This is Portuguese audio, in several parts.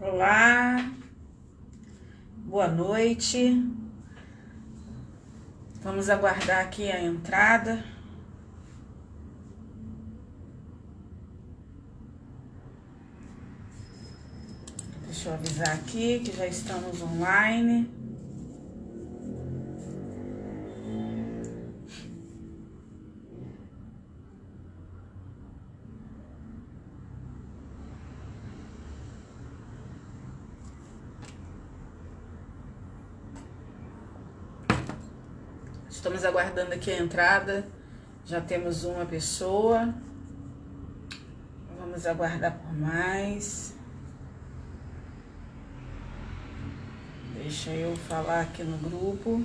Olá, boa noite. Vamos aguardar aqui a entrada. Deixa eu avisar aqui que já estamos online. Estamos aguardando aqui a entrada. Já temos uma pessoa. Vamos aguardar por mais. Deixa eu falar aqui no grupo.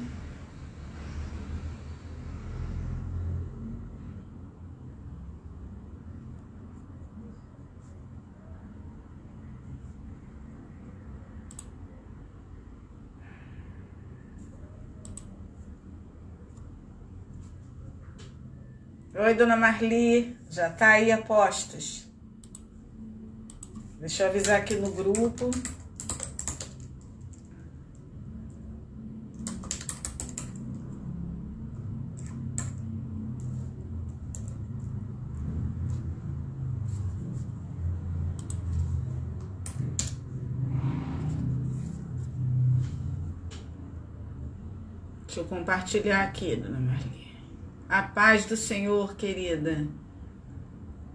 Oi, dona Marli, já tá aí a postos? Deixa eu avisar aqui no grupo. Deixa eu compartilhar aqui, dona Marli. A paz do Senhor, querida.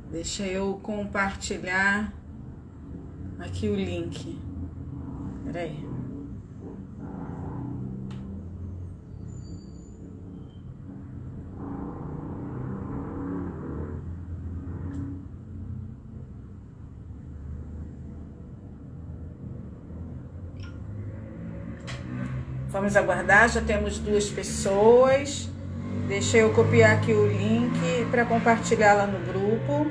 Deixa eu compartilhar aqui o link. Peraí. Vamos aguardar, já temos 2 pessoas. Deixa eu copiar aqui o link para compartilhar lá no grupo.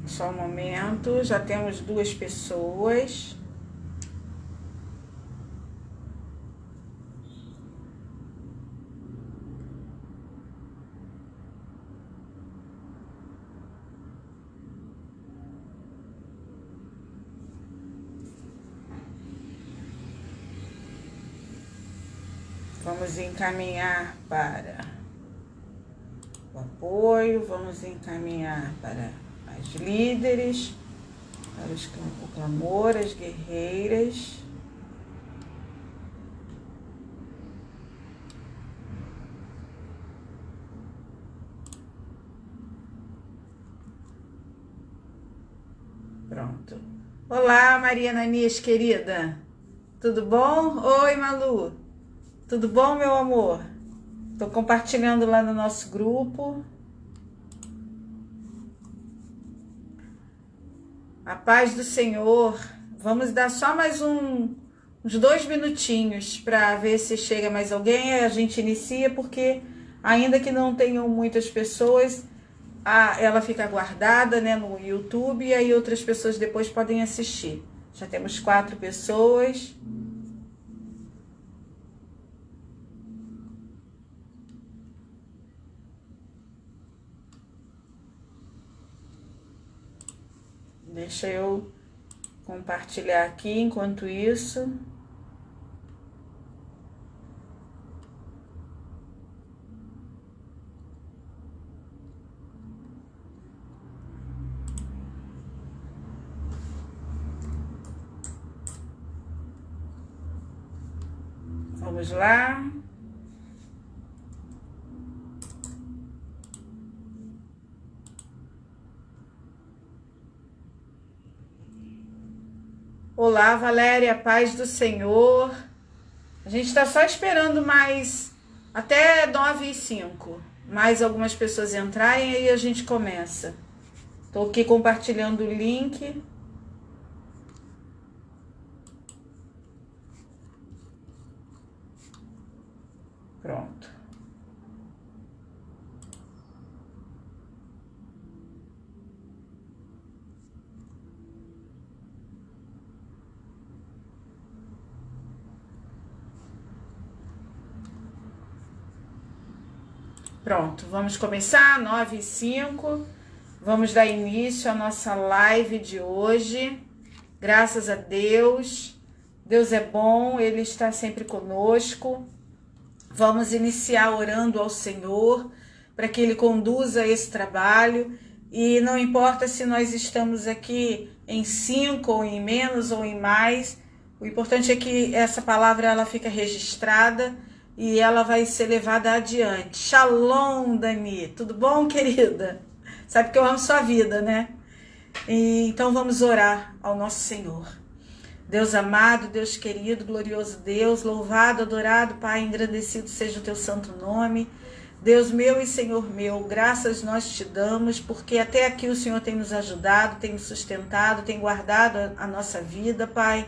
Só um momento, já temos 2 pessoas. Vamos encaminhar para o apoio, vamos encaminhar para as líderes, para o clamor, as guerreiras. Pronto. Olá, Maria Nanias, querida. Tudo bom? Oi, Malu. Tudo bom, meu amor? Tô compartilhando lá no nosso grupo. A paz do Senhor. Vamos dar só mais uns 2 minutinhos para ver se chega mais alguém. A gente inicia, porque ainda que não tenham muitas pessoas, ela fica guardada, né, no YouTube, e aí outras pessoas depois podem assistir. Já temos 4 pessoas. Deixa eu compartilhar aqui enquanto isso. Vamos lá. Olá, Valéria, paz do Senhor. A gente está só esperando mais, até 9h05, mais algumas pessoas entrarem, aí a gente começa. Estou aqui compartilhando o link. Pronto. Pronto, vamos começar, 9h05. Vamos dar início à nossa live de hoje. Graças a Deus. Deus é bom, Ele está sempre conosco. Vamos iniciar orando ao Senhor para que Ele conduza esse trabalho. E não importa se nós estamos aqui em 5 ou em menos ou em mais, o importante é que essa palavra ela fica registrada e ela vai ser levada adiante. Shalom, Dani. Tudo bom, querida? Sabe que eu amo sua vida, né? Então vamos orar ao nosso Senhor. Deus amado, Deus querido, glorioso Deus, louvado, adorado, Pai, engrandecido seja o teu santo nome. Deus meu e Senhor meu, graças nós te damos, porque até aqui o Senhor tem nos ajudado, tem nos sustentado, tem guardado a nossa vida, Pai.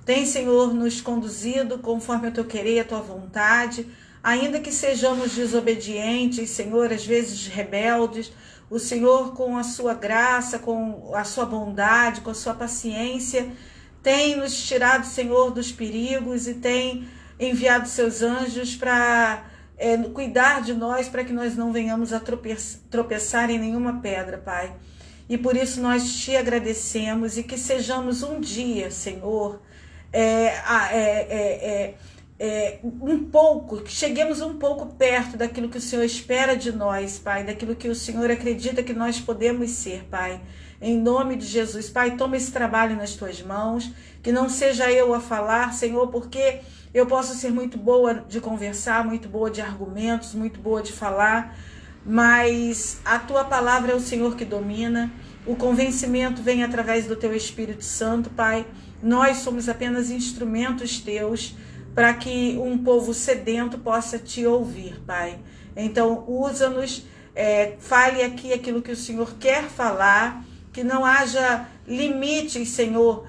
Tem, Senhor, nos conduzido conforme o teu querer e a tua vontade, ainda que sejamos desobedientes, Senhor, às vezes rebeldes, o Senhor, com a sua graça, com a sua bondade, com a sua paciência, tem nos tirado, Senhor, dos perigos e tem enviado seus anjos para cuidar de nós, para que nós não venhamos a tropeçar em nenhuma pedra, Pai. E por isso nós te agradecemos e que sejamos um dia, Senhor, que cheguemos um pouco perto daquilo que o Senhor espera de nós, Pai, daquilo que o Senhor acredita que nós podemos ser, Pai. Em nome de Jesus, Pai, toma esse trabalho nas tuas mãos, que não seja eu a falar, Senhor, porque eu posso ser muito boa de conversar, muito boa de argumentos, muito boa de falar, mas a tua palavra é o Senhor que domina, o convencimento vem através do teu Espírito Santo, Pai. Nós somos apenas instrumentos teus para que um povo sedento possa te ouvir, Pai. Então, usa-nos, fale aqui aquilo que o Senhor quer falar, que não haja limites, Senhor,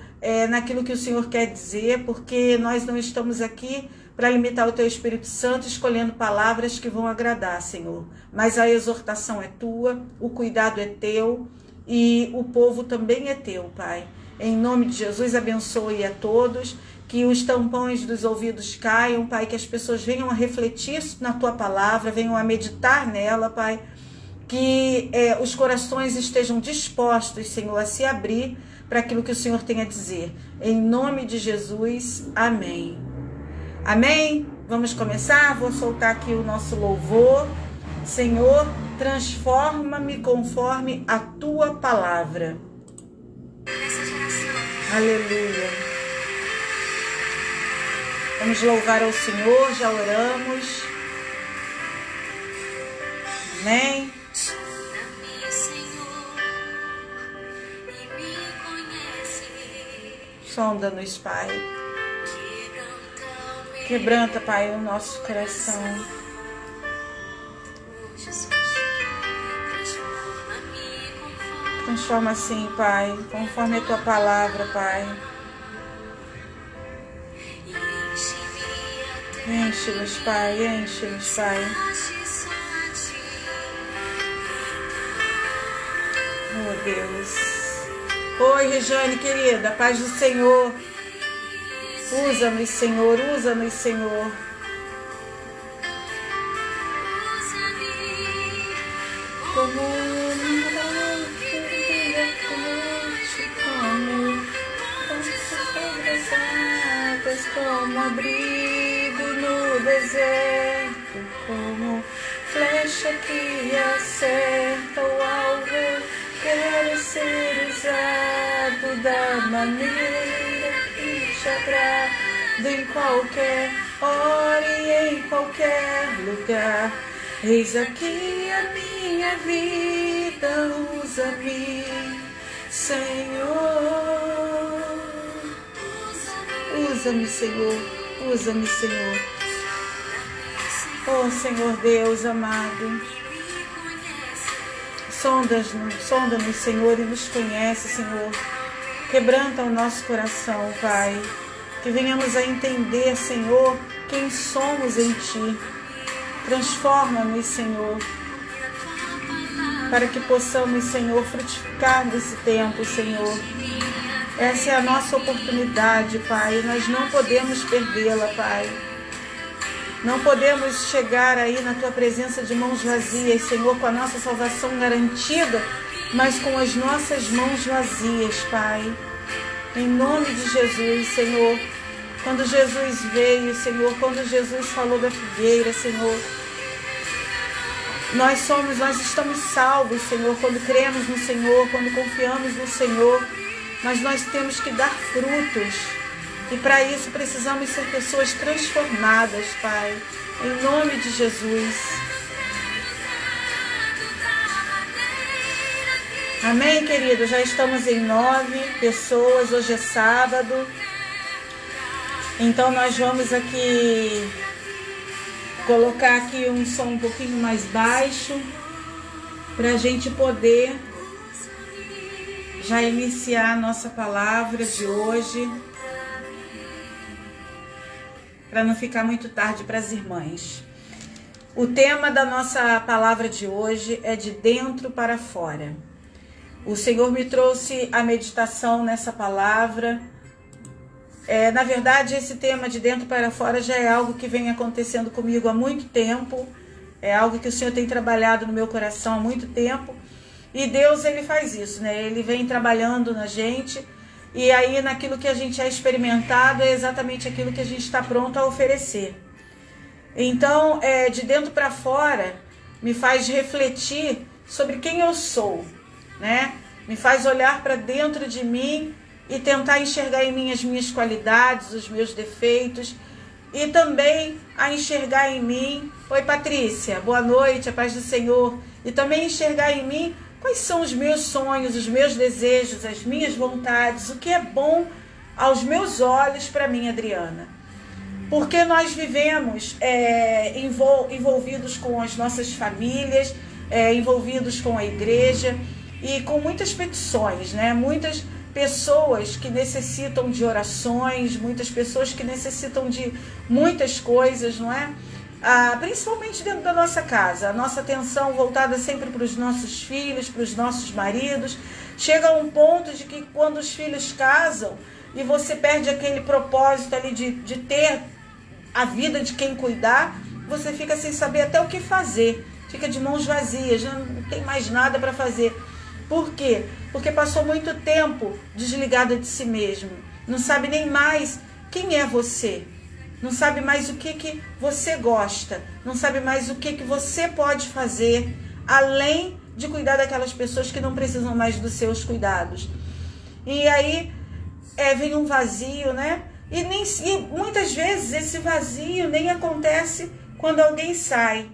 naquilo que o Senhor quer dizer, porque nós não estamos aqui para limitar o teu Espírito Santo, escolhendo palavras que vão agradar, Senhor. Mas a exortação é tua, o cuidado é teu e o povo também é teu, Pai. Em nome de Jesus, abençoe a todos, que os tampões dos ouvidos caiam, Pai, que as pessoas venham a refletir na tua palavra, venham a meditar nela, Pai, que os corações estejam dispostos, Senhor, a se abrir para aquilo que o Senhor tem a dizer. Em nome de Jesus, amém. Amém? Vamos começar? Vou soltar aqui o nosso louvor. Senhor, transforma-me conforme a tua palavra. Aleluia. Vamos louvar ao Senhor, já oramos. Amém. Sonda-nos, Pai. Quebranta, Pai, o nosso coração. Transforma assim, Pai, conforme a tua palavra, Pai. Enche-nos, Pai, enche-nos, Pai. Oh, Deus. Oi, Regiane, querida, paz do Senhor. Usa-nos, Senhor, usa-nos, Senhor. Como abrigo no deserto, como flecha que acerta o alvo, quero ser usado da maneira que te agrada, em qualquer hora e em qualquer lugar. Eis aqui a minha vida, usa-me, Senhor. Usa-me, Senhor, usa-me, Senhor. Oh, Senhor Deus amado, sonda-nos, Senhor, e nos conhece, Senhor. Quebranta o nosso coração, Pai, que venhamos a entender, Senhor, quem somos em Ti. Transforma-nos, Senhor, para que possamos, Senhor, frutificar nesse tempo, Senhor. Essa é a nossa oportunidade, Pai, nós não podemos perdê-la, Pai. Não podemos chegar aí na tua presença de mãos vazias, Senhor, com a nossa salvação garantida, mas com as nossas mãos vazias, Pai. Em nome de Jesus, Senhor. Quando Jesus veio, Senhor, quando Jesus falou da figueira, Senhor, nós estamos salvos, Senhor, quando cremos no Senhor, quando confiamos no Senhor, mas nós temos que dar frutos. E para isso precisamos ser pessoas transformadas, Pai, em nome de Jesus. Amém, querido? Já estamos em 9 pessoas, hoje é sábado. Então nós vamos aqui colocar aqui um som um pouquinho mais baixo para a gente poder já iniciar a nossa palavra de hoje, para não ficar muito tarde para as irmãs. O tema da nossa palavra de hoje é de dentro para fora. O Senhor me trouxe a meditação nessa palavra. Na verdade, esse tema de dentro para fora já é algo que vem acontecendo comigo há muito tempo. É algo que o Senhor tem trabalhado no meu coração há muito tempo. E Deus, Ele faz isso, né? Ele vem trabalhando na gente. E aí, naquilo que a gente é experimentado, é exatamente aquilo que a gente está pronto a oferecer. Então, de dentro para fora, me faz refletir sobre quem eu sou, né? Me faz olhar para dentro de mim e tentar enxergar em mim as minhas qualidades, os meus defeitos, e também a enxergar em mim, oi Patrícia, boa noite, a paz do Senhor, e também enxergar em mim quais são os meus sonhos, os meus desejos, as minhas vontades, o que é bom aos meus olhos para mim, Adriana. Porque nós vivemos envolvidos com as nossas famílias, envolvidos com a igreja e com muitas petições, né? Muitas pessoas que necessitam de orações, muitas pessoas que necessitam de muitas coisas, não é? Principalmente dentro da nossa casa, a nossa atenção voltada sempre para os nossos filhos, para os nossos maridos. Chega a um ponto de que quando os filhos casam e você perde aquele propósito ali de ter a vida de quem cuidar, você fica sem saber até o que fazer, fica de mãos vazias, já não tem mais nada para fazer. Por quê? Porque passou muito tempo desligada de si mesmo, não sabe nem mais quem é você. Não sabe mais o que você gosta, não sabe mais o que você pode fazer, além de cuidar daquelas pessoas que não precisam mais dos seus cuidados. E aí vem um vazio, né? E muitas vezes esse vazio nem acontece quando alguém sai.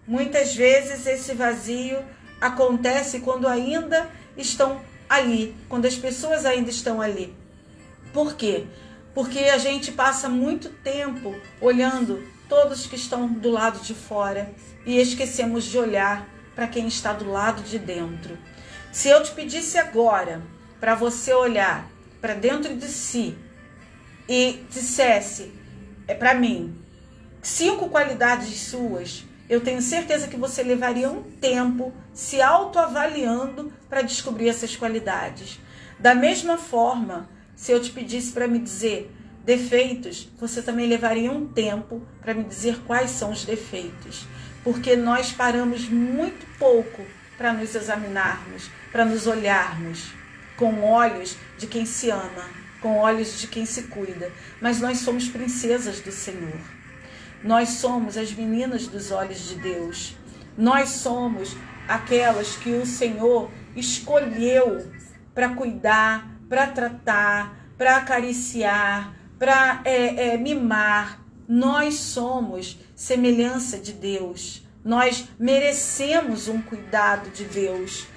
Muitas vezes esse vazio acontece quando ainda estão ali, quando as pessoas ainda estão ali. Por quê? Porque a gente passa muito tempo olhando todos que estão do lado de fora e esquecemos de olhar para quem está do lado de dentro. Se eu te pedisse agora para você olhar para dentro de si e dissesse para mim 5 qualidades suas, eu tenho certeza que você levaria um tempo se autoavaliando para descobrir essas qualidades. Da mesma forma, se eu te pedisse para me dizer defeitos, você também levaria um tempo para me dizer quais são os defeitos. Porque nós paramos muito pouco para nos examinarmos, para nos olharmos com olhos de quem se ama, com olhos de quem se cuida. Mas nós somos princesas do Senhor. Nós somos as meninas dos olhos de Deus. Nós somos aquelas que o Senhor escolheu para cuidar, para tratar, para acariciar, para mimar. Nós somos semelhança de Deus. Nós merecemos um cuidado de Deus.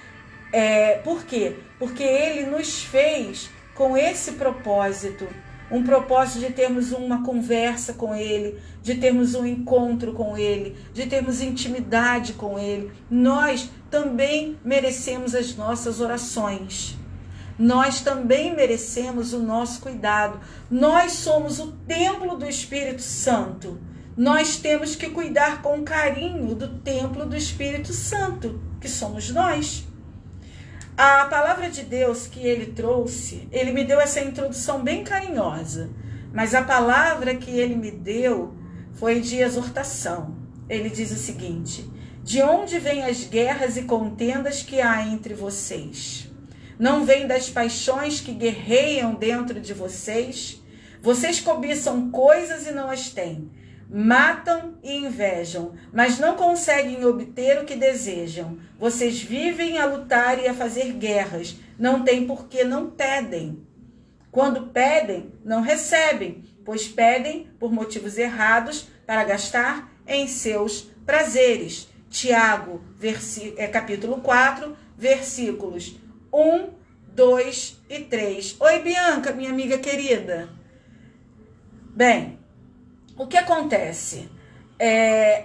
Por quê? Porque Ele nos fez com esse propósito. Um propósito de termos uma conversa com Ele, de termos um encontro com Ele, de termos intimidade com Ele. Nós também merecemos as nossas orações. Nós também merecemos o nosso cuidado. Nós somos o templo do Espírito Santo. Nós temos que cuidar com carinho do templo do Espírito Santo, que somos nós. A palavra de Deus que Ele trouxe, Ele me deu essa introdução bem carinhosa, mas a palavra que Ele me deu foi de exortação. Ele diz o seguinte: de onde vêm as guerras e contendas que há entre vocês? Não vêm das paixões que guerreiam dentro de vocês? Vocês cobiçam coisas e não as têm. Matam e invejam, mas não conseguem obter o que desejam. Vocês vivem a lutar e a fazer guerras. Não têm porque não pedem. Quando pedem, não recebem, pois pedem por motivos errados para gastar em seus prazeres. Tiago, capítulo 4, versículos 1, 2 e 3. Oi, Bianca, minha amiga querida. Bem, o que acontece?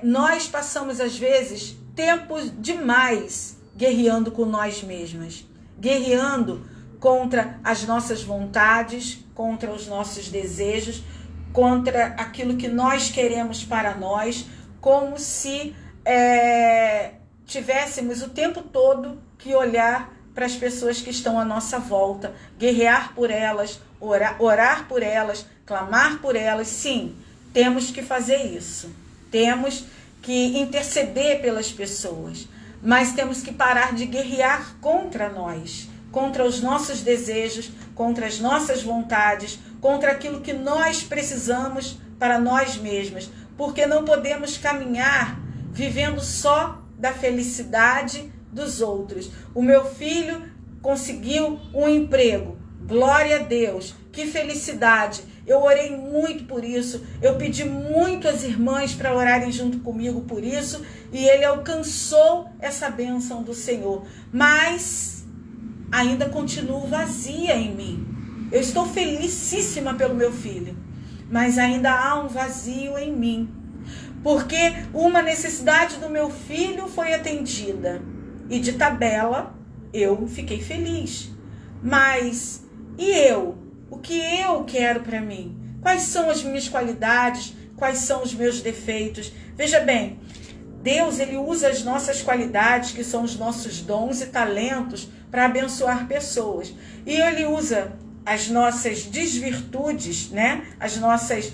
Nós passamos, às vezes, tempos demais guerreando com nós mesmas, guerreando contra as nossas vontades, contra os nossos desejos, contra aquilo que nós queremos para nós, como se tivéssemos o tempo todo que olhar para as pessoas que estão à nossa volta, guerrear por elas, orar por elas, clamar por elas. Sim, temos que fazer isso. Temos que interceder pelas pessoas, mas temos que parar de guerrear contra nós, contra os nossos desejos, contra as nossas vontades, contra aquilo que nós precisamos para nós mesmas, porque não podemos caminhar vivendo só da felicidade dos outros. O meu filho conseguiu um emprego, glória a Deus, que felicidade. Eu orei muito por isso, eu pedi muito às irmãs para orarem junto comigo por isso, e ele alcançou essa bênção do Senhor, mas ainda continuo vazia em mim. Eu estou felicíssima pelo meu filho, mas ainda há um vazio em mim, porque uma necessidade do meu filho foi atendida, e de tabela eu fiquei feliz. Mas e eu? O que eu quero para mim? Quais são as minhas qualidades? Quais são os meus defeitos? Veja bem, Deus, ele usa as nossas qualidades, que são os nossos dons e talentos, para abençoar pessoas. E ele usa as nossas desvirtudes, né?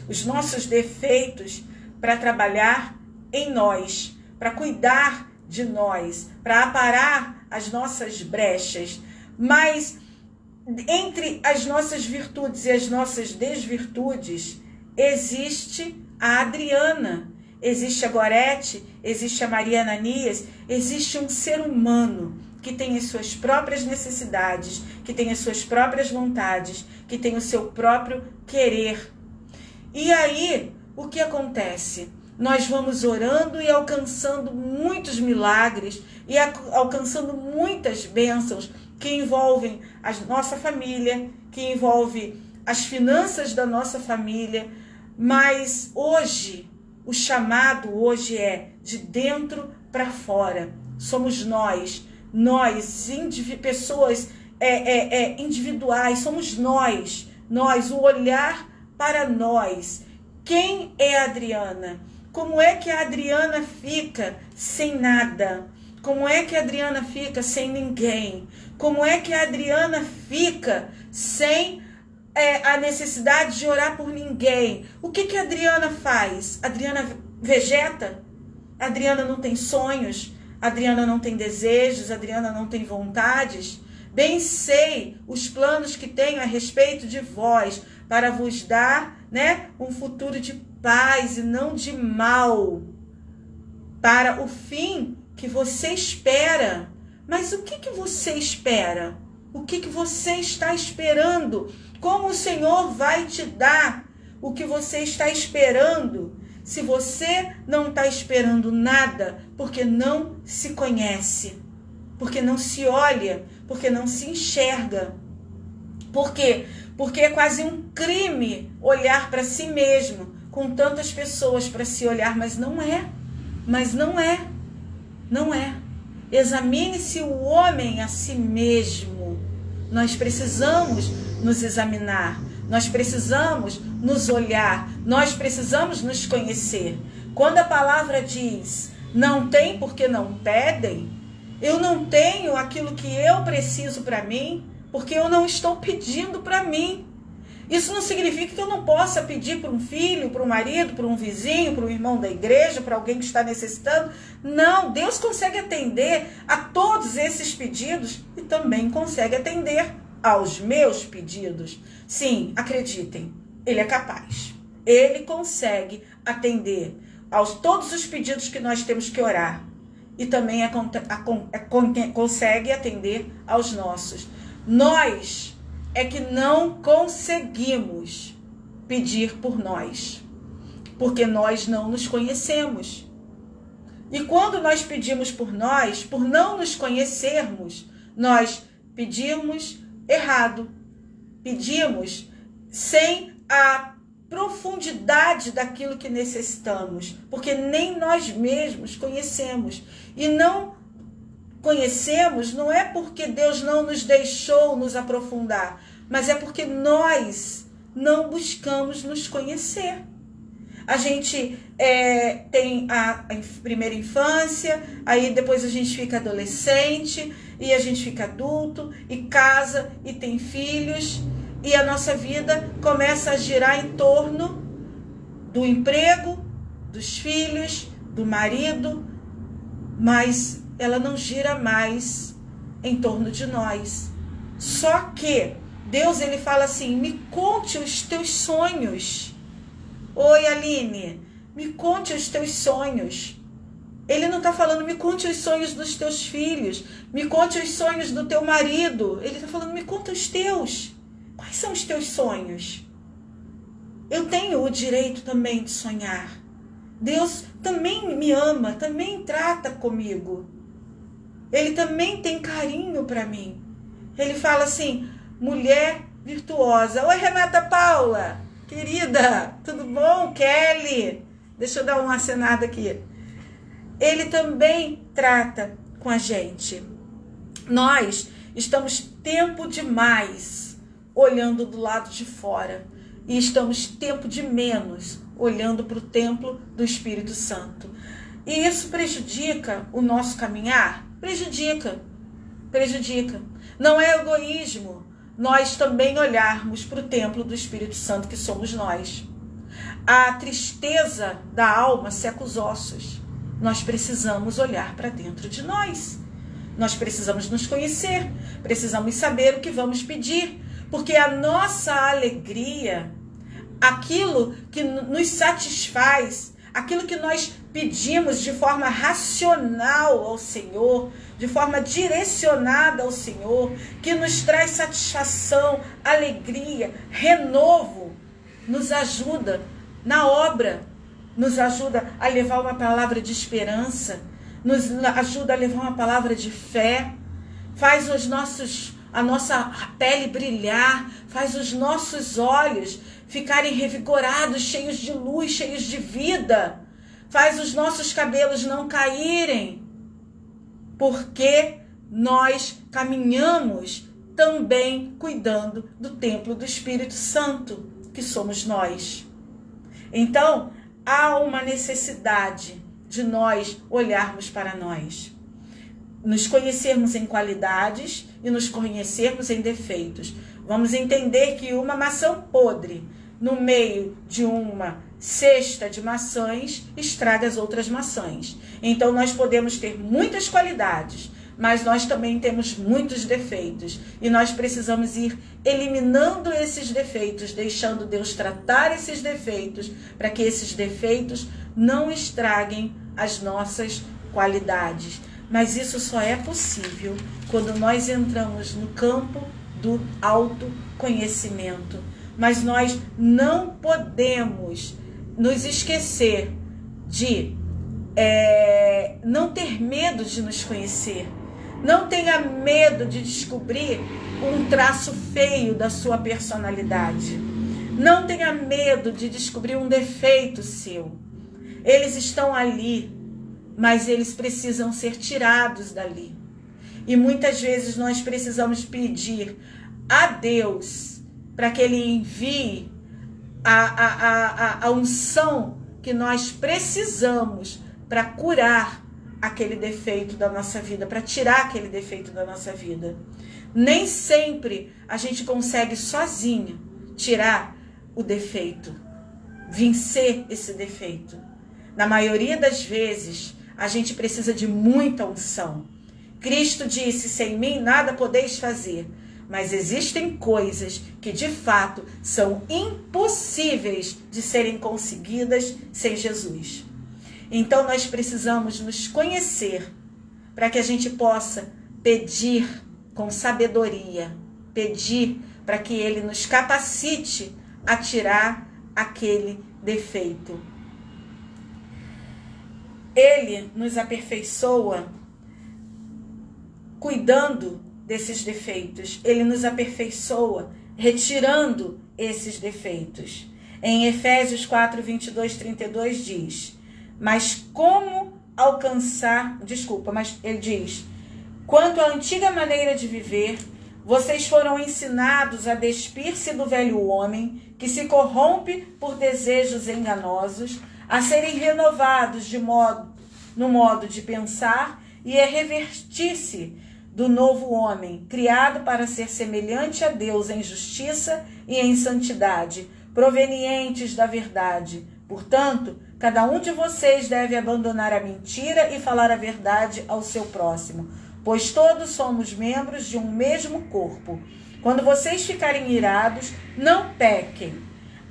Os nossos defeitos, para trabalhar em nós, para cuidar de nós, para aparar as nossas brechas. Mas entre as nossas virtudes e as nossas desvirtudes, existe a Adriana, existe a Gorete, existe a Maria Ananias, existe um ser humano que tem as suas próprias necessidades, que tem as suas próprias vontades, que tem o seu próprio querer. E aí, o que acontece? Nós vamos orando e alcançando muitos milagres e alcançando muitas bênçãos que envolvem a nossa família, que envolve as finanças da nossa família. Mas hoje, o chamado hoje é de dentro para fora. Somos nós, pessoas individuais, somos nós, o olhar para nós. Quem é a Adriana? Como é que a Adriana fica sem nada? Como é que a Adriana fica sem ninguém? Como é que a Adriana fica sem a necessidade de orar por ninguém? O que a Adriana faz? A Adriana vegeta? A Adriana não tem sonhos? A Adriana não tem desejos? A Adriana não tem vontades? Bem sei os planos que tenho a respeito de vós, para vos dar, né, um futuro de paz e não de mal, para o fim que você espera. Mas o que você espera? O que você está esperando? Como o Senhor vai te dar o que você está esperando? Se você não está esperando nada, porque não se conhece, porque não se olha, porque não se enxerga. Por quê? Porque é quase um crime olhar para si mesmo, com tantas pessoas para se olhar, mas não é. Não é. Examine-se o homem a si mesmo. Nós precisamos nos examinar, nós precisamos nos olhar, nós precisamos nos conhecer. Quando a palavra diz, não tem porque não pedem, eu não tenho aquilo que eu preciso para mim, porque eu não estou pedindo para mim. Isso não significa que eu não possa pedir para um filho, para um marido, para um vizinho, para um irmão da igreja, para alguém que está necessitando. Não, Deus consegue atender a todos esses pedidos e também consegue atender aos meus pedidos. Sim, acreditem, Ele é capaz. Ele consegue atender aos todos os pedidos que nós temos que orar. E também consegue atender aos nossos. Nós é que não conseguimos pedir por nós, porque nós não nos conhecemos. E quando nós pedimos por nós, por não nos conhecermos, nós pedimos errado, pedimos sem a profundidade daquilo que necessitamos, porque nem nós mesmos conhecemos. E não conhecemos não é porque Deus não nos deixou nos aprofundar, mas é porque nós não buscamos nos conhecer. A gente tem a primeira infância, aí depois a gente fica adolescente, e a gente fica adulto, e casa, e tem filhos, e a nossa vida começa a girar em torno do emprego, dos filhos, do marido, mas ela não gira mais em torno de nós. Só que Deus, ele fala assim: me conte os teus sonhos. Oi, Aline, me conte os teus sonhos. Ele não está falando, me conte os sonhos dos teus filhos, me conte os sonhos do teu marido. Ele está falando, me conta os teus. Quais são os teus sonhos? Eu tenho o direito também de sonhar. Deus também me ama, também trata comigo. Ele também tem carinho para mim. Ele fala assim: mulher virtuosa. Oi, Renata Paula, querida, tudo bom? Kelly, deixa eu dar uma acenada aqui. Ele também trata com a gente. Nós estamos tempo demais olhando do lado de fora e estamos tempo de menos olhando para o templo do Espírito Santo. E isso prejudica o nosso caminhar? Prejudica. Não é egoísmo nós também olharmos para o templo do Espírito Santo, que somos nós. A tristeza da alma seca os ossos. Nós precisamos olhar para dentro de nós. Nós precisamos nos conhecer, precisamos saber o que vamos pedir, porque a nossa alegria, aquilo que nos satisfaz, aquilo que nós pedimos de forma racional ao Senhor, de forma direcionada ao Senhor, que nos traz satisfação, alegria, renovo, nos ajuda na obra, nos ajuda a levar uma palavra de esperança, nos ajuda a levar uma palavra de fé, faz a nossa pele brilhar, faz os nossos olhos ficarem revigorados, cheios de luz, cheios de vida, faz os nossos cabelos não caírem, porque nós caminhamos também cuidando do templo do Espírito Santo, que somos nós. Então, há uma necessidade de nós olharmos para nós, nos conhecermos em qualidades e nos conhecermos em defeitos. Vamos entender que uma maçã podre no meio de uma cesta de maçãs estraga as outras maçãs. Então nós podemos ter muitas qualidades, mas nós também temos muitos defeitos. E nós precisamos ir eliminando esses defeitos, deixando Deus tratar esses defeitos, para que esses defeitos não estraguem as nossas qualidades. Mas isso só é possível quando nós entramos no campo do autoconhecimento. Mas nós não podemos nos esquecer de não ter medo de nos conhecer. Não tenha medo de descobrir um traço feio da sua personalidade. Não tenha medo de descobrir um defeito seu. Eles estão ali, mas eles precisam ser tirados dali. E muitas vezes nós precisamos pedir a Deus para que Ele envie a unção que nós precisamos para curar aquele defeito da nossa vida, para tirar aquele defeito da nossa vida. Nem sempre a gente consegue sozinha tirar o defeito, vencer esse defeito. Na maioria das vezes, a gente precisa de muita unção. Cristo disse: sem mim nada podeis fazer. Mas existem coisas que de fato são impossíveis de serem conseguidas sem Jesus. Então nós precisamos nos conhecer para que a gente possa pedir com sabedoria, pedir para que Ele nos capacite a tirar aquele defeito. Ele nos aperfeiçoa cuidando desses defeitos. Ele nos aperfeiçoa retirando esses defeitos. Em Efésios 4, 22, 32 diz: mas como alcançar... mas ele diz: quanto à antiga maneira de viver, vocês foram ensinados a despir-se do velho homem, que se corrompe por desejos enganosos, a serem renovados no modo de pensar e a revestir-se do novo homem, criado para ser semelhante a Deus em justiça e em santidade, provenientes da verdade. Portanto, cada um de vocês deve abandonar a mentira e falar a verdade ao seu próximo, pois todos somos membros de um mesmo corpo. Quando vocês ficarem irados, não pequem.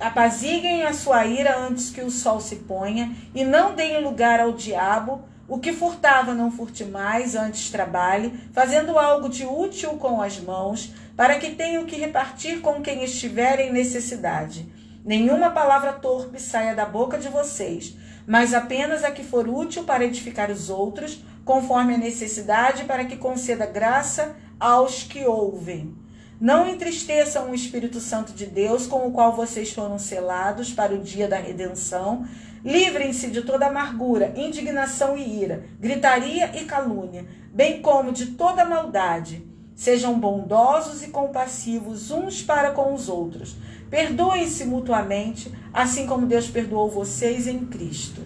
Apaziguem a sua ira antes que o sol se ponha e não deem lugar ao diabo. O que furtava não furte mais, antes trabalhe, fazendo algo de útil com as mãos, para que tenham que repartir com quem estiver em necessidade. Nenhuma palavra torpe saia da boca de vocês, mas apenas a que for útil para edificar os outros, conforme a necessidade, para que conceda graça aos que ouvem. Não entristeçam o Espírito Santo de Deus, com o qual vocês foram selados para o dia da redenção. Livrem-se de toda amargura, indignação e ira, gritaria e calúnia, bem como de toda maldade. Sejam bondosos e compassivos uns para com os outros. Perdoem-se mutuamente, assim como Deus perdoou vocês em Cristo.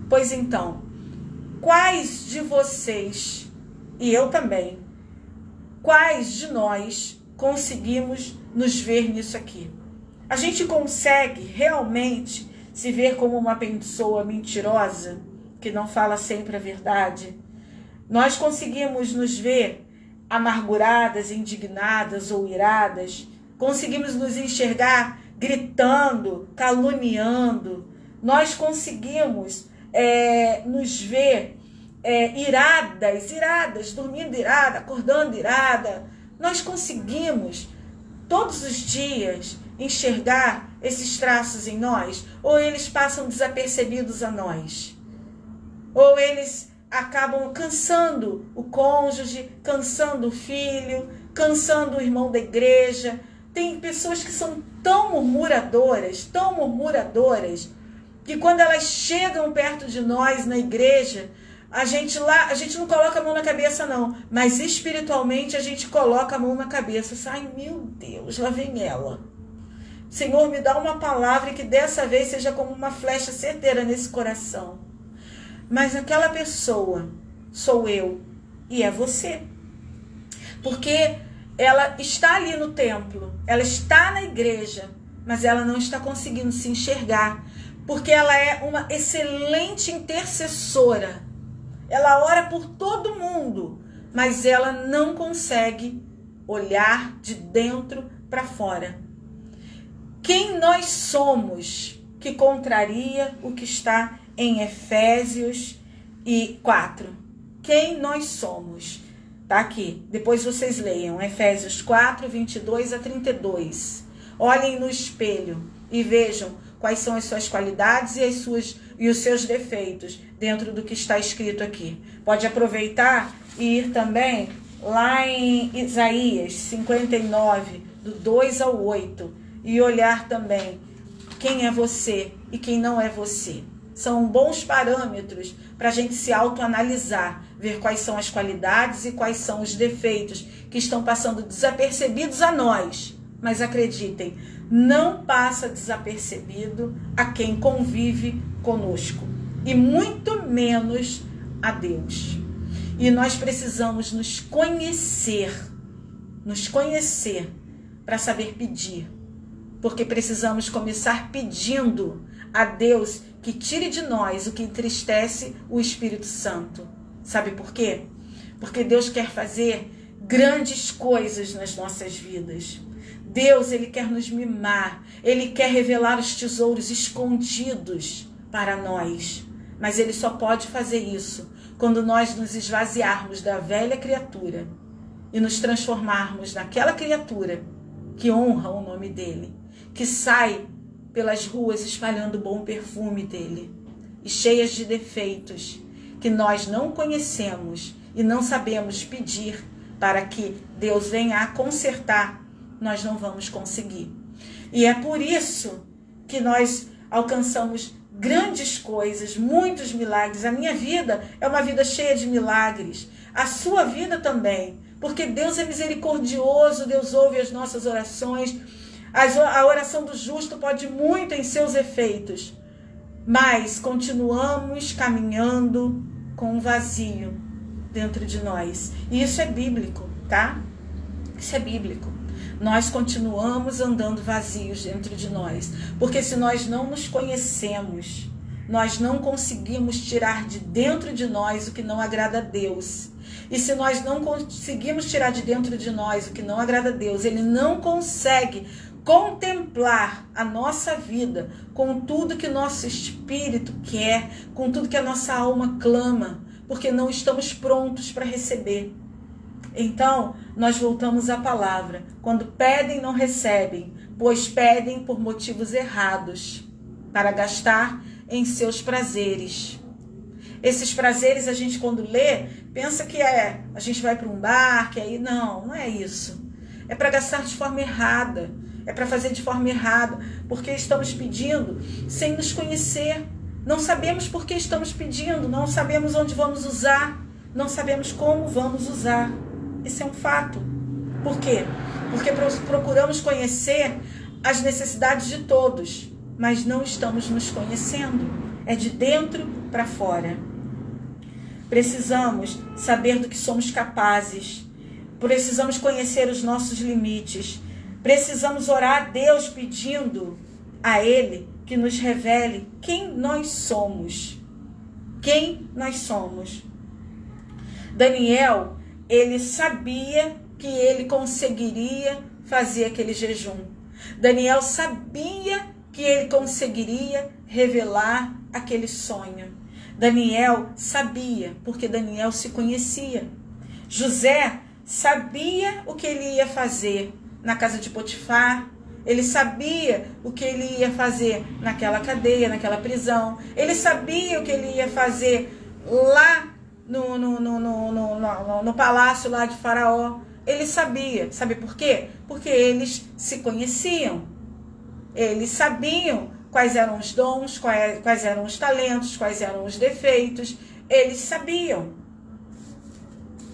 Pois então, quais de vocês, e eu também, quais de nós conseguimos nos ver nisso aqui? A gente consegue realmente se ver como uma pessoa mentirosa, que não fala sempre a verdade? Nós conseguimos nos ver amarguradas, indignadas ou iradas? Conseguimos nos enxergar gritando, caluniando? Nós conseguimos nos ver iradas, dormindo irada, acordando irada? Nós conseguimos todos os dias enxergar esses traços em nós? Ou eles passam desapercebidos a nós? Ou eles acabam cansando o cônjuge, cansando o filho, cansando o irmão da igreja? Tem pessoas que são tão murmuradoras, que quando elas chegam perto de nós na igreja, a gente não coloca a mão na cabeça não, mas espiritualmente a gente coloca a mão na cabeça. Ai, meu Deus, lá vem ela. Senhor, me dá uma palavra que dessa vez seja como uma flecha certeira nesse coração. Mas aquela pessoa sou eu e é você. Porque ela está ali no templo, ela está na igreja, mas ela não está conseguindo se enxergar, porque ela é uma excelente intercessora. Ela ora por todo mundo, mas ela não consegue olhar de dentro para fora. Quem nós somos que contraria o que está em Efésios 4? Quem nós somos? Tá aqui. Depois vocês leiam Efésios 4, 22 a 32. Olhem no espelho e vejam quais são as suas qualidades e os seus defeitos dentro do que está escrito aqui. Pode aproveitar e ir também lá em Isaías 59, do 2 ao 8, e olhar também quem é você e quem não é você. São bons parâmetros para a gente se autoanalisar, ver quais são as qualidades e quais são os defeitos que estão passando desapercebidos a nós. Mas acreditem, não passa desapercebido a quem convive conosco, e muito menos a Deus. E nós precisamos nos conhecer para saber pedir, porque precisamos começar pedindo a Deus que tire de nós o que entristece o Espírito Santo. Sabe por quê? Porque Deus quer fazer grandes coisas nas nossas vidas. Deus, Ele quer nos mimar, Ele quer revelar os tesouros escondidos para nós. Mas Ele só pode fazer isso quando nós nos esvaziarmos da velha criatura e nos transformarmos naquela criatura que honra o nome dEle, que sai pelas ruas espalhando o bom perfume dEle, e cheias de defeitos que nós não conhecemos e não sabemos pedir para que Deus venha a consertar, nós não vamos conseguir. E é por isso que nós alcançamos grandes coisas, muitos milagres. A minha vida é uma vida cheia de milagres, a sua vida também, porque Deus é misericordioso, Deus ouve as nossas orações. A oração do justo pode muito em seus efeitos, mas continuamos caminhando com um vazio dentro de nós. E isso é bíblico, tá? Isso é bíblico. Nós continuamos andando vazios dentro de nós, porque se nós não nos conhecemos, nós não conseguimos tirar de dentro de nós o que não agrada a Deus. E se nós não conseguimos tirar de dentro de nós o que não agrada a Deus, Ele não consegue contemplar a nossa vida com tudo que nosso espírito quer, com tudo que a nossa alma clama, porque não estamos prontos para receber. Então, nós voltamos à palavra. Quando pedem, não recebem, pois pedem por motivos errados, para gastar em seus prazeres. Esses prazeres, a gente quando lê, pensa que a gente vai para um bar, que aí não é isso. É para gastar de forma errada, é para fazer de forma errada, porque estamos pedindo sem nos conhecer. Não sabemos por que estamos pedindo, não sabemos onde vamos usar, não sabemos como vamos usar. Isso é um fato. Por quê? Porque procuramos conhecer as necessidades de todos, mas não estamos nos conhecendo. É de dentro para fora. Precisamos saber do que somos capazes. Precisamos conhecer os nossos limites. Precisamos orar a Deus pedindo a Ele que nos revele quem nós somos. Quem nós somos. Daniel, ele sabia que ele conseguiria fazer aquele jejum. Daniel sabia que ele conseguiria revelar aquele sonho. Daniel sabia, porque Daniel se conhecia. José sabia o que ele ia fazer na casa de Potifar. Ele sabia o que ele ia fazer naquela cadeia, naquela prisão. Ele sabia o que ele ia fazer lá no palácio lá de Faraó. Ele sabia. Sabe por quê? Porque eles se conheciam. Eles sabiam quais eram os dons, quais eram os talentos, quais eram os defeitos. Eles sabiam.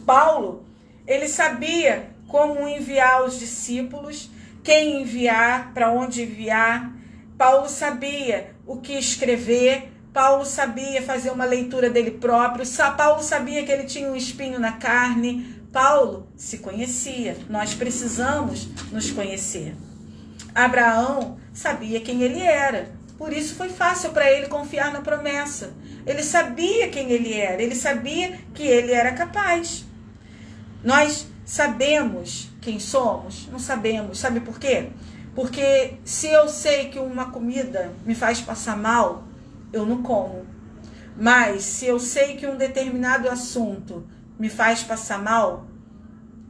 Paulo, ele sabia como enviar os discípulos, quem enviar, para onde enviar. Paulo sabia o que escrever. Paulo sabia fazer uma leitura dele próprio. Paulo sabia que ele tinha um espinho na carne. Paulo se conhecia. Nós precisamos nos conhecer. Abraão sabia quem ele era. Por isso foi fácil para ele confiar na promessa. Ele sabia quem ele era. Ele sabia que ele era capaz. Nós sabemos quem somos? Não sabemos. Sabe por quê? Porque se eu sei que uma comida me faz passar mal, eu não como. Mas se eu sei que um determinado assunto me faz passar mal,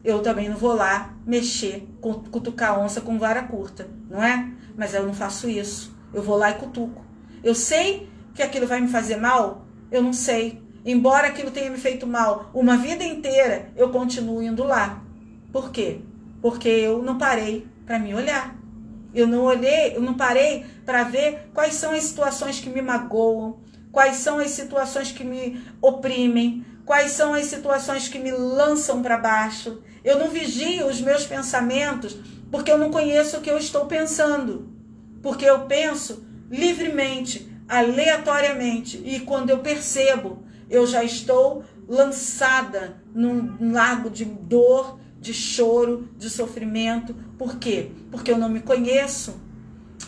eu também não vou lá mexer, cutucar onça com vara curta, não é? Mas eu não faço isso. Eu vou lá e cutuco. Eu sei que aquilo vai me fazer mal? Eu não sei. Embora aquilo tenha me feito mal uma vida inteira, eu continuo indo lá. Por quê? Porque eu não parei para me olhar. Eu não parei para ver quais são as situações que me magoam, quais são as situações que me oprimem, quais são as situações que me lançam para baixo. Eu não vigio os meus pensamentos porque eu não conheço o que eu estou pensando. Porque eu penso livremente, aleatoriamente. E quando eu percebo, eu já estou lançada num lago de dor, de choro, de sofrimento. Por quê? Porque eu não me conheço.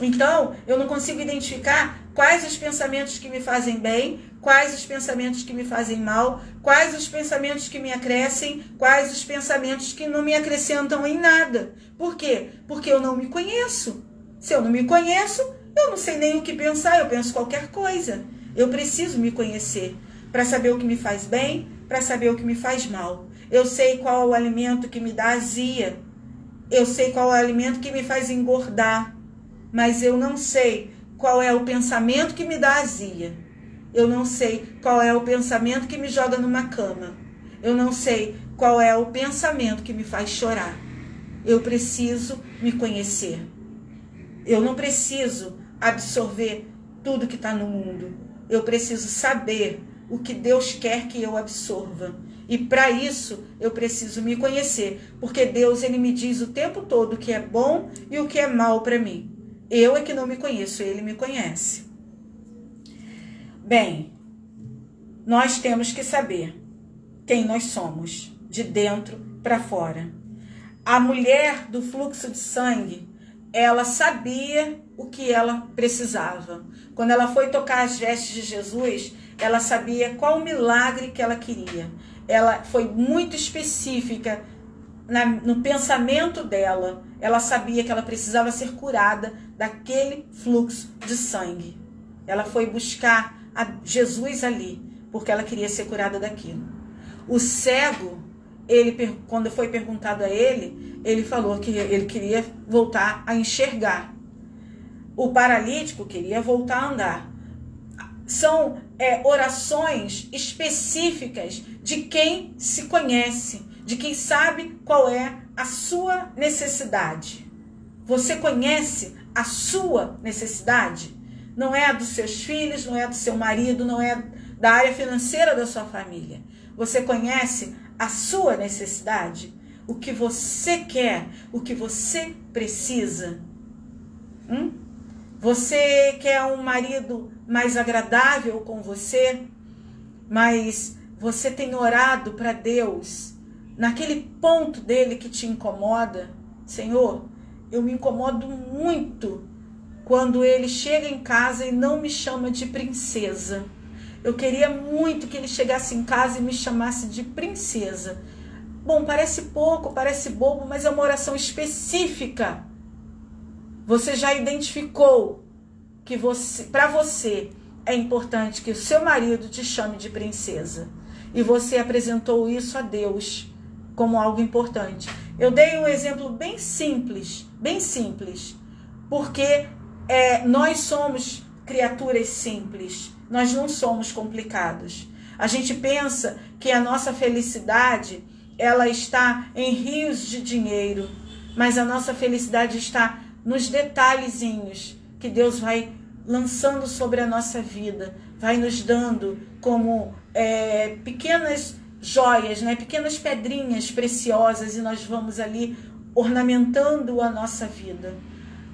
Então, eu não consigo identificar quais os pensamentos que me fazem bem, quais os pensamentos que me fazem mal, quais os pensamentos que me acrescem, quais os pensamentos que não me acrescentam em nada. Por quê? Porque eu não me conheço. Se eu não me conheço, eu não sei nem o que pensar, eu penso qualquer coisa. Eu preciso me conhecer para saber o que me faz bem, para saber o que me faz mal. Eu sei qual é o alimento que me dá azia. Eu sei qual é o alimento que me faz engordar. Mas eu não sei qual é o pensamento que me dá azia. Eu não sei qual é o pensamento que me joga numa cama. Eu não sei qual é o pensamento que me faz chorar. Eu preciso me conhecer. Eu não preciso absorver tudo que está no mundo. Eu preciso saber o que Deus quer que eu absorva. E para isso eu preciso me conhecer. Porque Deus, ele me diz o tempo todo o que é bom e o que é mal para mim. Eu é que não me conheço, ele me conhece. Bem, nós temos que saber quem nós somos, de dentro para fora. A mulher do fluxo de sangue, ela sabia o que ela precisava. Quando ela foi tocar as vestes de Jesus, ela sabia qual milagre que ela queria. Ela foi muito específica no pensamento dela. Ela sabia que ela precisava ser curada daquele fluxo de sangue. Ela foi buscar a Jesus ali, porque ela queria ser curada daquilo. O cego, quando foi perguntado a ele, ele falou que ele queria voltar a enxergar. O paralítico queria voltar a andar. São orações específicas de quem se conhece, de quem sabe qual é a sua necessidade. Você conhece a sua necessidade? Não é a dos seus filhos, não é a do seu marido, não é da área financeira da sua família. Você conhece a sua necessidade? O que você quer? O que você precisa? Você quer um marido mais agradável com você? Mas você tem orado para Deus naquele ponto dele que te incomoda? Senhor, eu me incomodo muito quando ele chega em casa e não me chama de princesa. Eu queria muito que ele chegasse em casa e me chamasse de princesa. Bom, parece pouco, parece bobo, mas é uma oração específica. Você já identificou que para você é importante que o seu marido te chame de princesa. E você apresentou isso a Deus como algo importante. Eu dei um exemplo bem simples, porque nós somos criaturas simples, nós não somos complicados. A gente pensa que a nossa felicidade, ela está em rios de dinheiro, mas a nossa felicidade está nos detalhezinhos que Deus vai lançando sobre a nossa vida, vai nos dando como pequenas joias, né? Pequenas pedrinhas preciosas, e nós vamos ali ornamentando a nossa vida.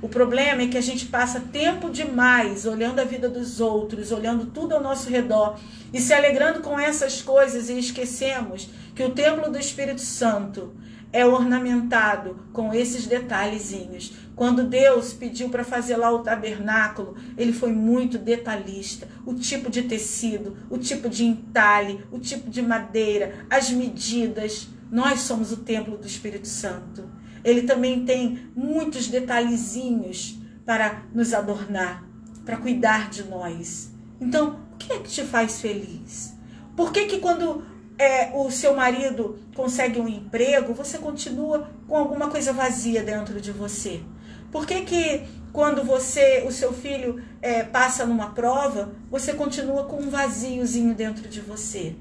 O problema é que a gente passa tempo demais olhando a vida dos outros, olhando tudo ao nosso redor e se alegrando com essas coisas, e esquecemos que o templo do Espírito Santo é ornamentado com esses detalhezinhos. Quando Deus pediu para fazer lá o tabernáculo, ele foi muito detalhista. O tipo de tecido, o tipo de entalhe, o tipo de madeira, as medidas. Nós somos o templo do Espírito Santo. Ele também tem muitos detalhezinhos para nos adornar, para cuidar de nós. Então, o que é que te faz feliz? Por que quando o seu marido consegue um emprego, você continua com alguma coisa vazia dentro de você? Por que quando o seu filho passa numa prova, você continua com um vaziozinho dentro de você?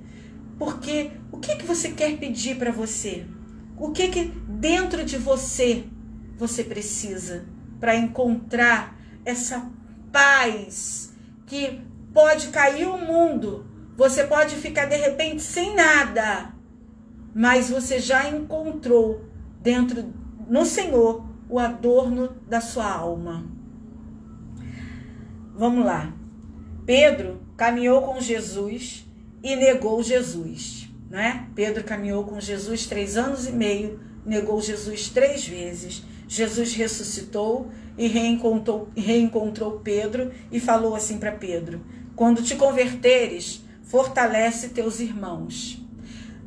Porque o que você quer pedir para você? O que dentro de você precisa para encontrar essa paz que pode cair o mundo? Você pode ficar de repente sem nada, mas você já encontrou dentro no Senhor o adorno da sua alma. Vamos lá. Pedro caminhou com Jesus e negou Jesus, né? Pedro caminhou com Jesus 3 anos e meio, negou Jesus 3 vezes. Jesus ressuscitou e reencontrou Pedro e falou assim para Pedro: quando te converteres, fortalece teus irmãos.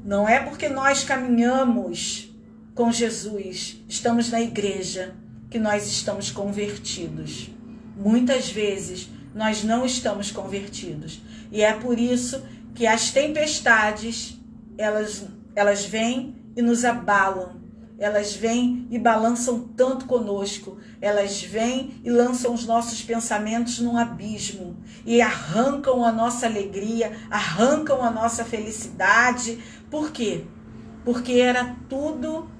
Não é porque nós caminhamos com Jesus, estamos na igreja, que nós estamos convertidos. Muitas vezes nós não estamos convertidos. E é por isso que as tempestades, elas vêm e nos abalam. Elas vêm e balançam tanto conosco. Elas vêm e lançam os nossos pensamentos num abismo. E arrancam a nossa alegria, arrancam a nossa felicidade. Por quê? Porque era tudo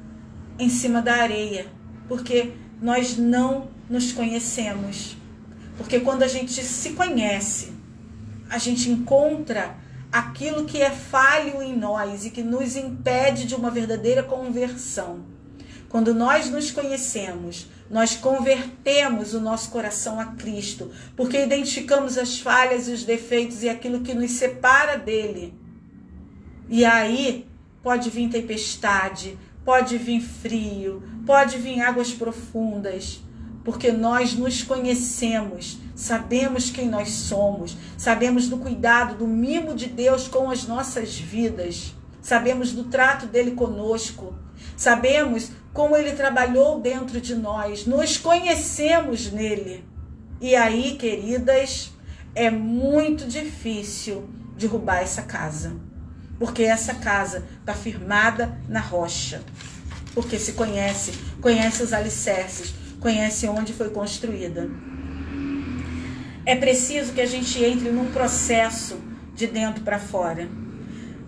em cima da areia. Porque nós não nos conhecemos. Porque quando a gente se conhece, a gente encontra aquilo que é falho em nós e que nos impede de uma verdadeira conversão. Quando nós nos conhecemos, nós convertemos o nosso coração a Cristo, porque identificamos as falhas e os defeitos e aquilo que nos separa dele. E aí pode vir tempestade, pode vir frio, pode vir águas profundas, porque nós nos conhecemos, sabemos quem nós somos, sabemos do cuidado, do mimo de Deus com as nossas vidas, sabemos do trato dele conosco, sabemos como ele trabalhou dentro de nós, nos conhecemos nele. E aí, queridas, é muito difícil derrubar essa casa, porque essa casa está firmada na rocha, porque se conhece os alicerces, conhece onde foi construída. É preciso que a gente entre num processo de dentro para fora.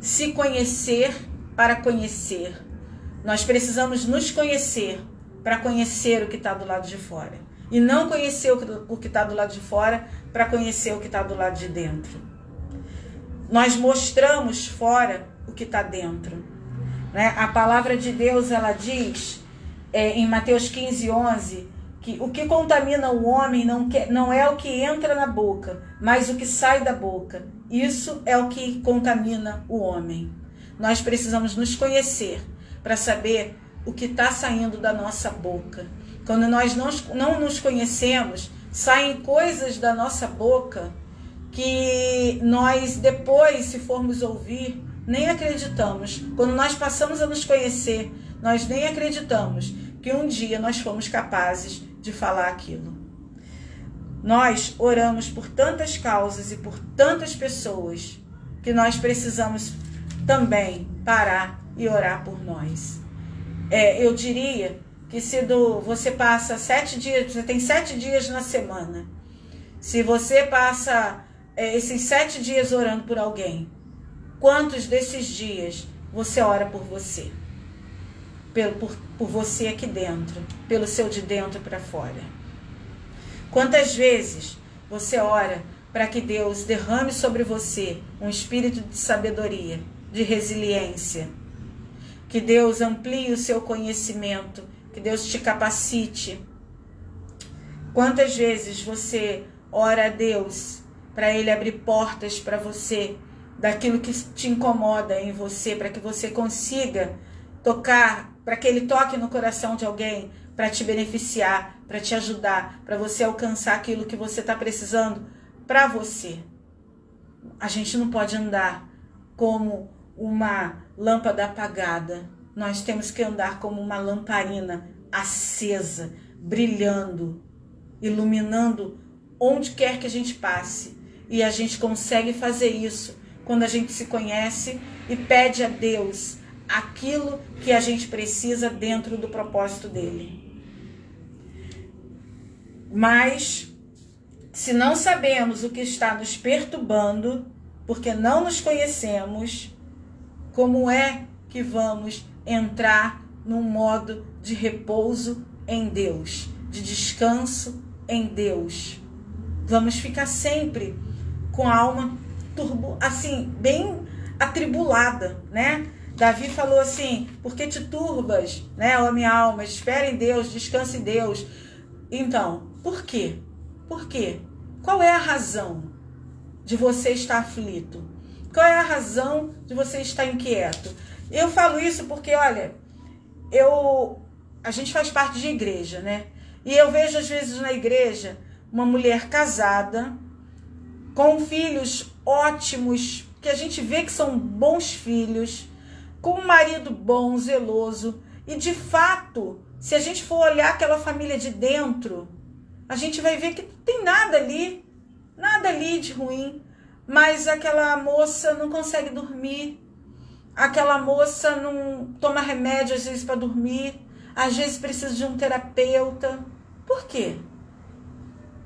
Se conhecer para conhecer. Nós precisamos nos conhecer para conhecer o que está do lado de fora. E não conhecer o que está do lado de fora para conhecer o que está do lado de dentro. Nós mostramos fora o que está dentro, né? A palavra de Deus, ela diz em Mateus 15:11, que o que contamina o homem não é o que entra na boca, mas o que sai da boca. Isso é o que contamina o homem. Nós precisamos nos conhecer para saber o que está saindo da nossa boca. Quando nós não nos conhecemos, saem coisas da nossa boca que nós depois, se formos ouvir, nem acreditamos. Quando nós passamos a nos conhecer, nós nem acreditamos que um dia nós fomos capazes de falar aquilo. Nós oramos por tantas causas e por tantas pessoas que nós precisamos também parar e orar por nós. Eu diria que se você passa 7 dias, você tem 7 dias na semana, se você passa esses 7 dias orando por alguém, quantos desses dias você ora por você? Por você aqui dentro, pelo seu de dentro para fora. Quantas vezes você ora para que Deus derrame sobre você um espírito de sabedoria, de resiliência, que Deus amplie o seu conhecimento, que Deus te capacite? Quantas vezes você ora a Deus para Ele abrir portas para você, daquilo que te incomoda em você, para que você consiga tocar, para que Ele toque no coração de alguém, para te beneficiar, para te ajudar, para você alcançar aquilo que você está precisando para você. A gente não pode andar como uma lâmpada apagada. Nós temos que andar como uma lamparina acesa, brilhando, iluminando onde quer que a gente passe. E a gente consegue fazer isso quando a gente se conhece e pede a Deus aquilo que a gente precisa dentro do propósito dele. Mas, se não sabemos o que está nos perturbando, porque não nos conhecemos, como é que vamos entrar num modo de repouso em Deus, de descanso em Deus? Vamos ficar sempre com a alma bem atribulada, né? Davi falou assim: por que te turbas, né, ó minha alma? Espera em Deus, descansa em Deus. Então, por quê? Por quê? Qual é a razão de você estar aflito? Qual é a razão de você estar inquieto? Eu falo isso porque, olha, a gente faz parte de igreja, né? E eu vejo às vezes na igreja uma mulher casada, com filhos ótimos, que a gente vê que são bons filhos, com um marido bom, zeloso, e de fato, se a gente for olhar aquela família de dentro, a gente vai ver que não tem nada ali de ruim, mas aquela moça não consegue dormir, aquela moça não toma remédio às vezes para dormir, às vezes precisa de um terapeuta. Por quê?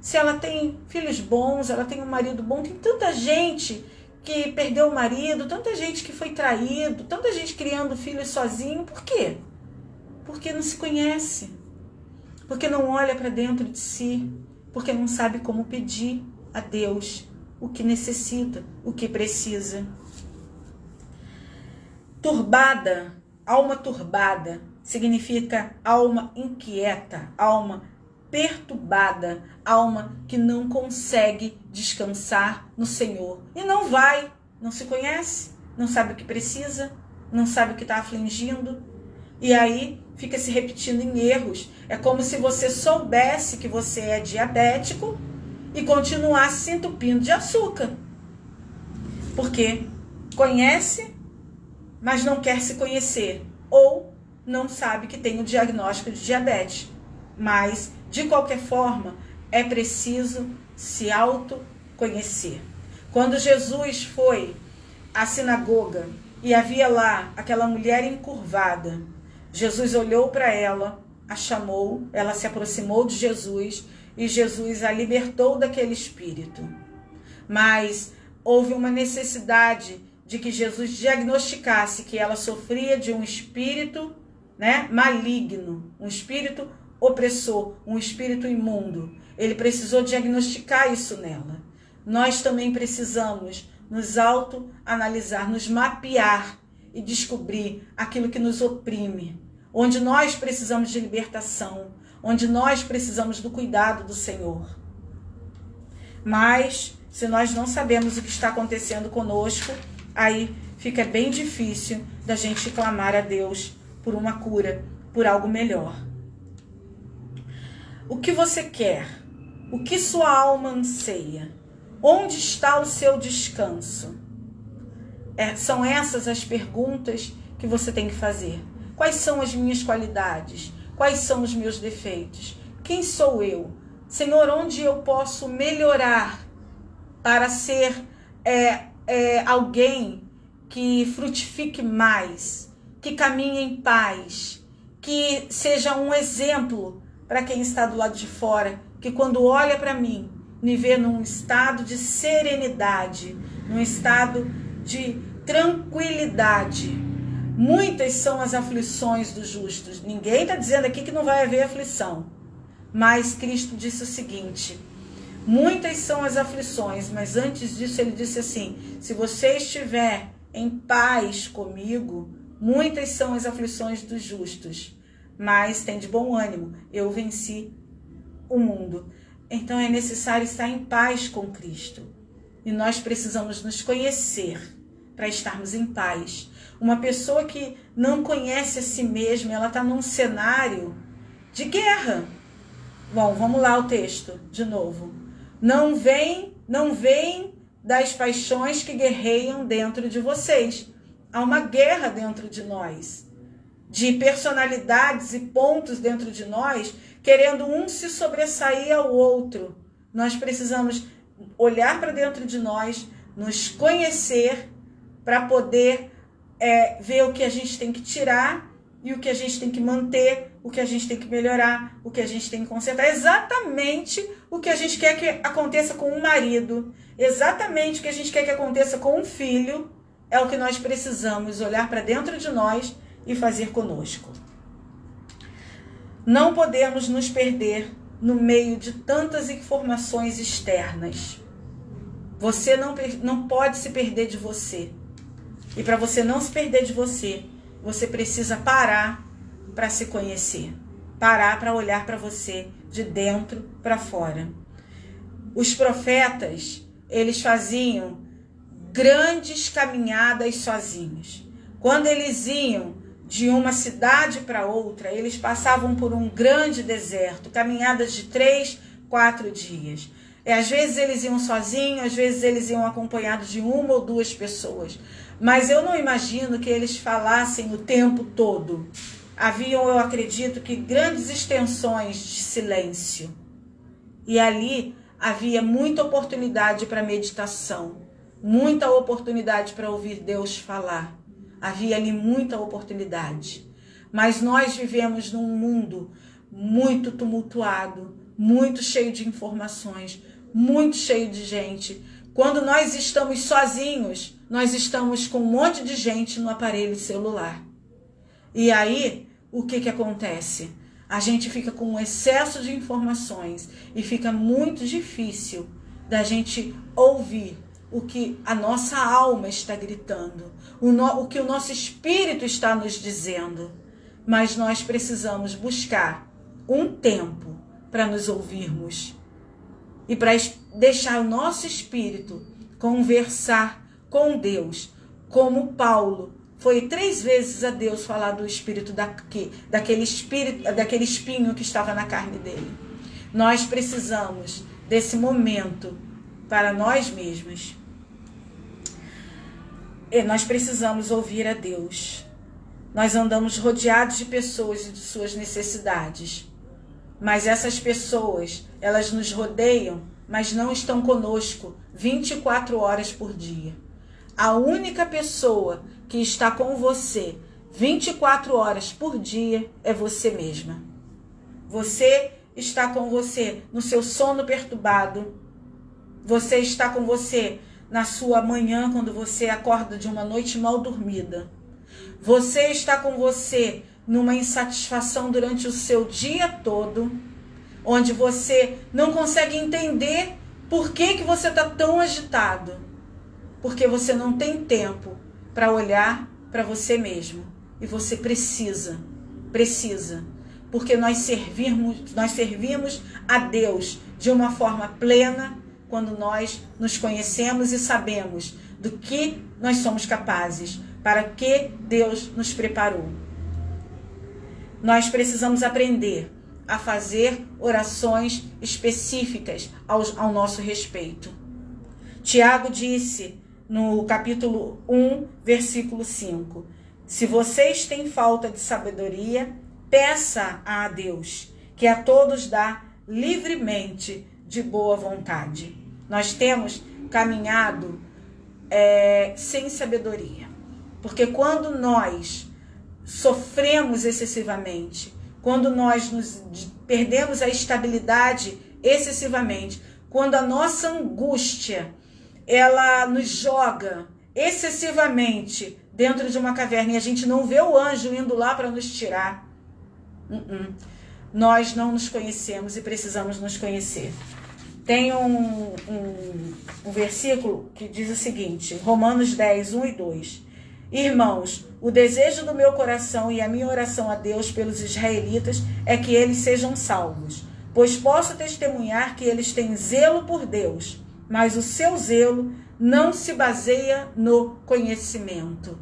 Se ela tem filhos bons, ela tem um marido bom, tem tanta gente que perdeu o marido, tanta gente que foi traído, tanta gente criando filhos sozinho. Por quê? Porque não se conhece, porque não olha para dentro de si, porque não sabe como pedir a Deus o que necessita, o que precisa. Turbada, alma turbada, significa alma inquieta, alma perturbada, alma que não consegue descansar no Senhor. E não se conhece, não sabe o que precisa, não sabe o que está afligindo. E aí fica se repetindo em erros. É como se você soubesse que você é diabético e continuasse se entupindo de açúcar. Porque conhece, mas não quer se conhecer. Ou não sabe que tem o diagnóstico de diabetes. Mas, de qualquer forma, é preciso se autoconhecer. Quando Jesus foi à sinagoga e havia lá aquela mulher encurvada, Jesus olhou para ela, a chamou, ela se aproximou de Jesus e Jesus a libertou daquele espírito. Mas houve uma necessidade de que Jesus diagnosticasse que ela sofria de um espírito, maligno, um espírito opressor, um espírito imundo. Ele precisou diagnosticar isso nela. Nós também precisamos nos autoanalisar, nos mapear e descobrir aquilo que nos oprime, onde nós precisamos de libertação, onde nós precisamos do cuidado do Senhor. Mas, se nós não sabemos o que está acontecendo conosco, aí fica bem difícil da gente clamar a Deus por uma cura, por algo melhor. O que você quer? O que sua alma anseia? Onde está o seu descanso? São essas as perguntas que você tem que fazer. Quais são as minhas qualidades? Quais são os meus defeitos? Quem sou eu? Senhor, onde eu posso melhorar para ser alguém que frutifique mais, que caminhe em paz, que seja um exemplo para quem está do lado de fora, que quando olha para mim, me vê num estado de serenidade, num estado de tranquilidade. Muitas são as aflições dos justos. Ninguém está dizendo aqui que não vai haver aflição. Mas Cristo disse o seguinte: muitas são as aflições, mas antes disso ele disse assim: se você estiver em paz comigo, muitas são as aflições dos justos, mas tem de bom ânimo, eu venci o mundo. Então é necessário estar em paz com Cristo. E nós precisamos nos conhecer para estarmos em paz. Uma pessoa que não conhece a si mesma, ela está num cenário de guerra. Bom, vamos lá o texto de novo. Não vem das paixões que guerreiam dentro de vocês. Há uma guerra dentro de nós, de personalidades e pontos dentro de nós, querendo um se sobressair ao outro. Nós precisamos olhar para dentro de nós, nos conhecer, para poder ver o que a gente tem que tirar e o que a gente tem que manter, o que a gente tem que melhorar, o que a gente tem que consertar. Exatamente o que a gente quer que aconteça com um marido, exatamente o que a gente quer que aconteça com um filho, é o que nós precisamos olhar para dentro de nós e fazer conosco. Não podemos nos perder no meio de tantas informações externas. Você não pode se perder de você. E para você não se perder de você, você precisa parar para se conhecer. Parar para olhar para você de dentro para fora. Os profetas, eles faziam grandes caminhadas sozinhos. Quando eles iam de uma cidade para outra, eles passavam por um grande deserto, caminhadas de 3, 4 dias. Às vezes eles iam sozinhos, às vezes eles iam acompanhados de 1 ou 2 pessoas. Mas eu não imagino que eles falassem o tempo todo. Haviam, eu acredito, que grandes extensões de silêncio. E ali havia muita oportunidade para meditação, muita oportunidade para ouvir Deus falar. Havia ali muita oportunidade. Mas nós vivemos num mundo muito tumultuado, muito cheio de informações, muito cheio de gente. Quando nós estamos sozinhos, nós estamos com um monte de gente no aparelho celular. E aí, o que acontece? A gente fica com um excesso de informações e fica muito difícil da gente ouvir o que a nossa alma está gritando, o que o nosso espírito está nos dizendo. Mas nós precisamos buscar um tempo para nos ouvirmos e para deixar o nosso espírito conversar com Deus, como Paulo foi 3 vezes a Deus falar do espírito daquele espinho que estava na carne dele. Nós precisamos desse momento para nós mesmos. E nós precisamos ouvir a Deus. Nós andamos rodeados de pessoas e de suas necessidades. Mas essas pessoas, elas nos rodeiam, mas não estão conosco 24 horas por dia. A única pessoa que está com você 24 horas por dia é você mesma. Você está com você no seu sono perturbado. Você está com você na sua manhã, quando você acorda de uma noite mal dormida. Você está com você numa insatisfação durante o seu dia todo, onde você não consegue entender por que você está tão agitado. Porque você não tem tempo para olhar para você mesmo. E você precisa. Porque nós servimos a Deus de uma forma plena quando nós nos conhecemos e sabemos do que nós somos capazes, para que Deus nos preparou. Nós precisamos aprender a fazer orações específicas ao nosso respeito. Tiago disse no capítulo 1, versículo 5, se vocês têm falta de sabedoria, peça a Deus, que a todos dá livremente de boa vontade. Nós temos caminhado sem sabedoria, porque quando nós sofremos excessivamente, quando nós perdemos a estabilidade excessivamente, quando a nossa angústia ela nos joga excessivamente dentro de uma caverna e a gente não vê o anjo indo lá para nos tirar, nós não nos conhecemos e precisamos nos conhecer. Tem um versículo que diz o seguinte, Romanos 10, 1 e 2. Irmãos, o desejo do meu coração e a minha oração a Deus pelos israelitas é que eles sejam salvos, pois posso testemunhar que eles têm zelo por Deus, mas o seu zelo não se baseia no conhecimento.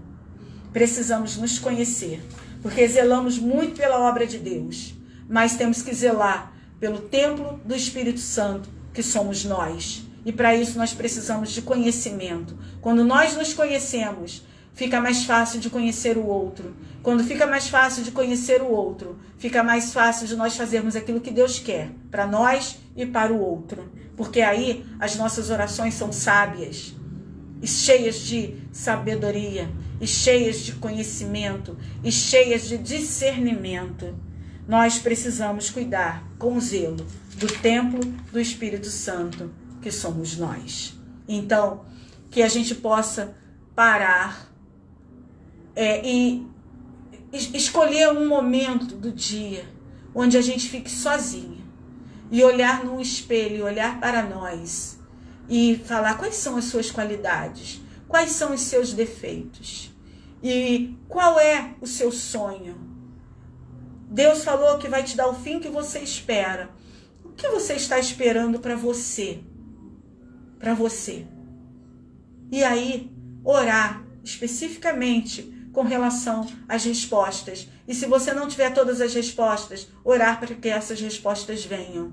Precisamos nos conhecer, porque zelamos muito pela obra de Deus, mas temos que zelar pelo templo do Espírito Santo, que somos nós. E para isso nós precisamos de conhecimento. Quando nós nos conhecemos, fica mais fácil de conhecer o outro. Quando fica mais fácil de conhecer o outro, fica mais fácil de nós fazermos aquilo que Deus quer, para nós e para o outro. Porque aí as nossas orações são sábias, e cheias de sabedoria, e cheias de conhecimento, e cheias de discernimento. Nós precisamos cuidar com zelo do templo do Espírito Santo, que somos nós. Então, que a gente possa parar e escolher um momento do dia onde a gente fique sozinha e olhar num espelho, e olhar para nós e falar quais são as suas qualidades, quais são os seus defeitos e qual é o seu sonho. Deus falou que vai te dar o fim que você espera. O que você está esperando para você? Para você. E aí, orar especificamente com relação às respostas. E se você não tiver todas as respostas, orar para que essas respostas venham.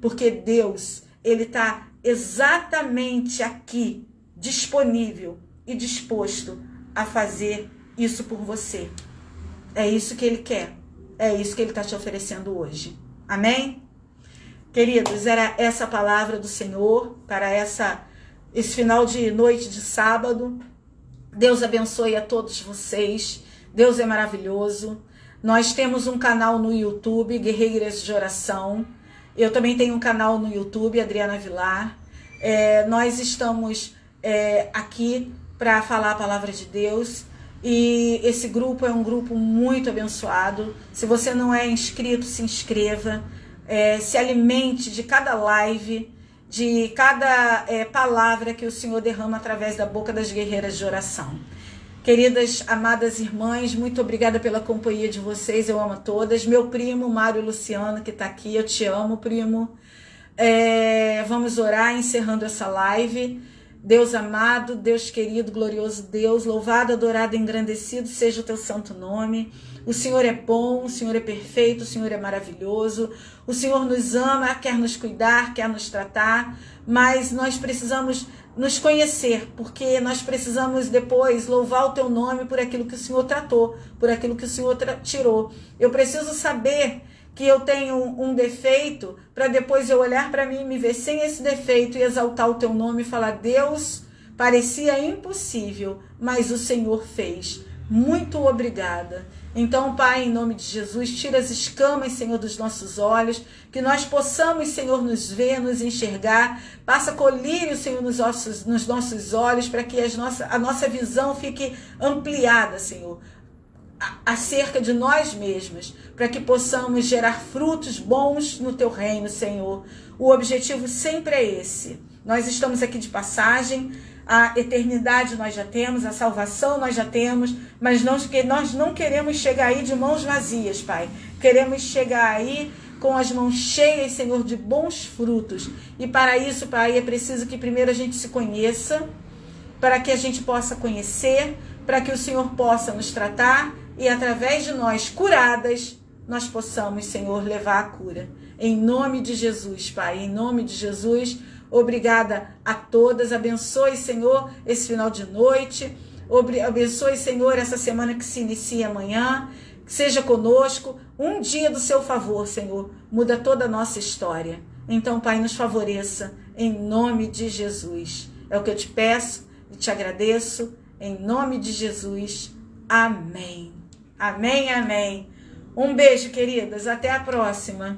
Porque Deus, Ele está exatamente aqui, disponível e disposto a fazer isso por você. É isso que Ele quer. É isso que Ele está te oferecendo hoje. Amém? Queridos, era essa a palavra do Senhor para esse final de noite de sábado. Deus abençoe a todos vocês. Deus é maravilhoso. Nós temos um canal no YouTube, Guerreiras de Oração. Eu também tenho um canal no YouTube, Adriana Vilar. Nós estamos aqui para falar a palavra de Deus. E esse grupo é um grupo muito abençoado. Se você não é inscrito, se inscreva. Se alimente de cada live, de cada palavra que o Senhor derrama através da boca das guerreiras de oração. Queridas, amadas irmãs, muito obrigada pela companhia de vocês, eu amo a todas. Meu primo, Mário Luciano, que está aqui, eu te amo, primo. Vamos orar, encerrando essa live. Deus amado, Deus querido, glorioso Deus, louvado, adorado, engrandecido seja o teu santo nome. O Senhor é bom, o Senhor é perfeito, o Senhor é maravilhoso. O Senhor nos ama, quer nos cuidar, quer nos tratar, mas nós precisamos nos conhecer, porque nós precisamos depois louvar o teu nome por aquilo que o Senhor tratou, por aquilo que o Senhor tirou. Eu preciso saber que eu tenho um defeito, para depois eu olhar para mim e me ver sem esse defeito e exaltar o teu nome e falar: Deus, parecia impossível, mas o Senhor fez. Muito obrigada. Então, Pai, em nome de Jesus, tira as escamas, Senhor, dos nossos olhos, que nós possamos, Senhor, nos ver, nos enxergar. Passa colírio, Senhor, nos nossos olhos, para que a nossa visão fique ampliada, Senhor, acerca de nós mesmos, para que possamos gerar frutos bons no teu reino, Senhor. O objetivo sempre é esse. Nós estamos aqui de passagem, a eternidade nós já temos, a salvação nós já temos, mas nós não queremos chegar aí de mãos vazias, Pai. Queremos chegar aí com as mãos cheias, Senhor, de bons frutos. E para isso, Pai, é preciso que primeiro a gente se conheça, para que a gente possa conhecer, para que o Senhor possa nos tratar e através de nós, curadas, nós possamos, Senhor, levar a cura. Em nome de Jesus, Pai, em nome de Jesus, obrigada a todas. Abençoe, Senhor, esse final de noite. Abençoe, Senhor, essa semana que se inicia amanhã. Seja conosco. Um dia do seu favor, Senhor, muda toda a nossa história. Então, Pai, nos favoreça em nome de Jesus. É o que eu te peço e te agradeço. Em nome de Jesus. Amém. Amém, amém. Um beijo, queridas. Até a próxima.